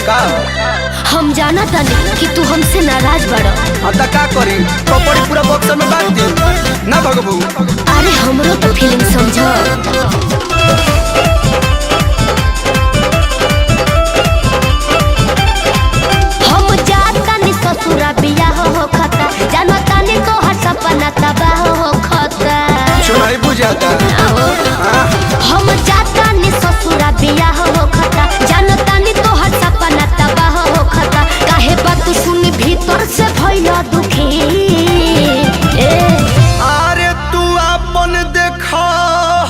का हम जाना तानी कि तू हमसे नाराज बड़ा। आता का करी कपड़ी पूरा बक्सा में बांध दी ना भगबू। अरे हमरो तो फीलिंग समझ। हम जातानी ससुरा बियाह हो खता, जानो तानी तो हर सपना तबाह हो खता। सुनाई बुझाता हम जातानी ससुरा बियाह हो खता, जानो तानी तो हर सपना तबाह हो खता। काहे बात सुन भीतर से भइला दुखी। अरे तू अपन देखा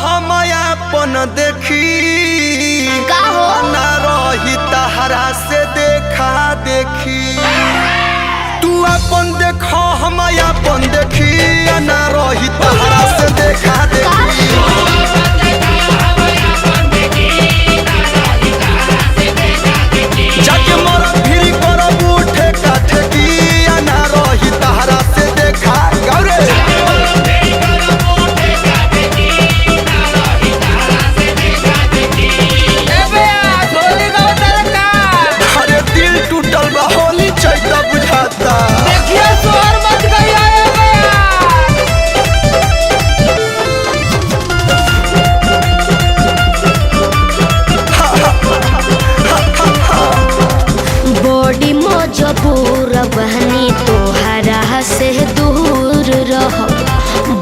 हम अपन देखी का हो ना रही तहरा से देखा देखी। तू अपन देखा हम अपन देखी ना रही तहरा से देखा देखी। जाके मोरा फिरी करब उठे काठे की ना रही तहरा से देखा गौरे। अरे दिल टूटल बा होली चैता बुझाता। देखिए सोहर मच गई बॉडी मजबूर बहनी तोहरा से दूर रह,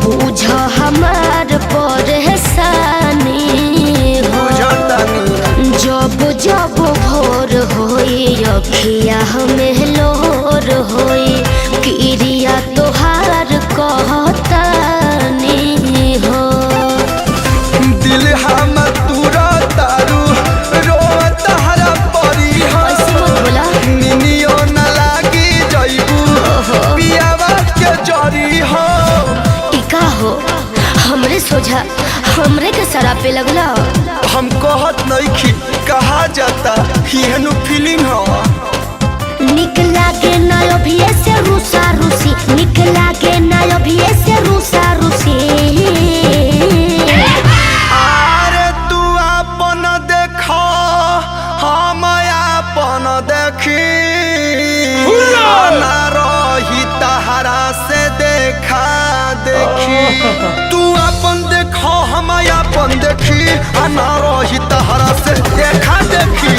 बुझ हमार परेशानी हो। जब जब भोर होई अखिया में लोर होई, क्रिया तोहार कहतानी हो। दिल हम तुरा तारू रो तहरा परी हो। बोला निनियो न लागी जइबू पियावा के जरी हो। टिका हो हमरे सोझा, हमरे के शराब पे लगला। हम कहत नइखी कहा जाता हिहनु फीलिंग हो। निक लागे ना अभिये से रूसा रूसी, निक लागे ना अभिये से रूसा रूसी। अरे तू अपन देखा हम अपन देखी ना रही तहरा से देखा देखी। तू अपन देखा हम अपन देखी ना रही तहरा से देखा देखी।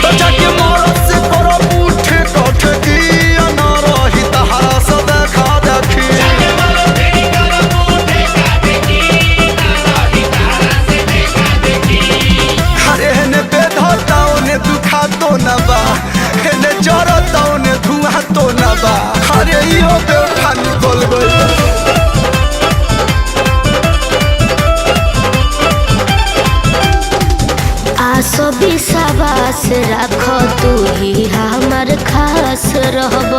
तो जाके मोरा से करब उठे काठे की ना रही तहरा से देखा देखी। अरे हेने बेधता ओने दुखा तो न बा, हेने जरता ओने धुआं तो न बा। अरे इहो बेवफा निकल गई। आसो विश्वास रख तू ही हमार खास रहब,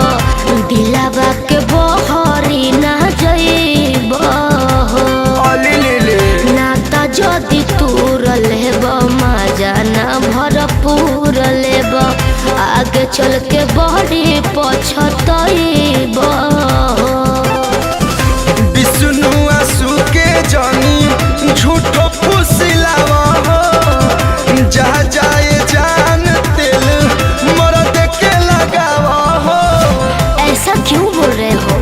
दिलावा के बहरी ना जइब नाता जदि तूर लेब मजा ना भरपूर लेब, आगे चल के बड़ी पछतइब। विष्णु आंसू के जानी झूठो फुसिलावा हो। जा जाए जान दिल मर्द के लगावा हो। ऐसा क्यों बोल रहे हो?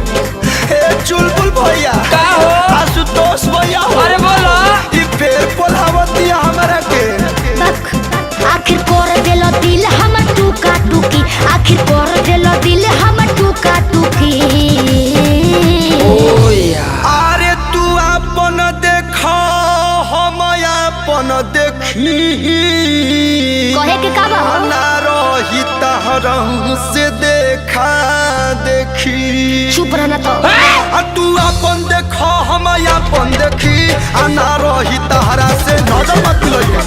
हे चुलबुल भैया का हो? आशुतोष भैया हो। अरे बोलो ई फेर बोलावतिया हमरा के। आखिर कर देलो दिल हमर टूका टूकी, आखिर कर देलो दिल हमर टूका टूकी। अरे तू अपन देखा हम अपन देखी कहे के का बा? ना रही तहरा से देखा देखी। चुप रहना तो। तू अपन देखा हम अपन देखी ना रही तहरा से नजर मत लइया।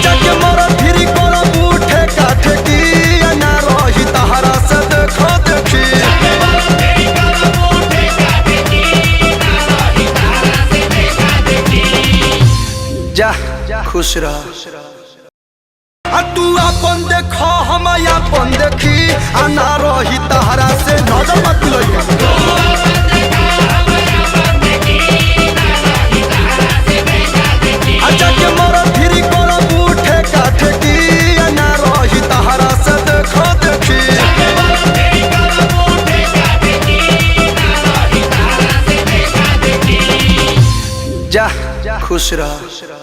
जाके मोरा फिरी करब उठे काठे की ना रही तहरा से देखा देखी। जा खुश रह। तू अपन देखा हम अपन देखी ना रही तहरा से नजर मत लइया। जा खुश रह।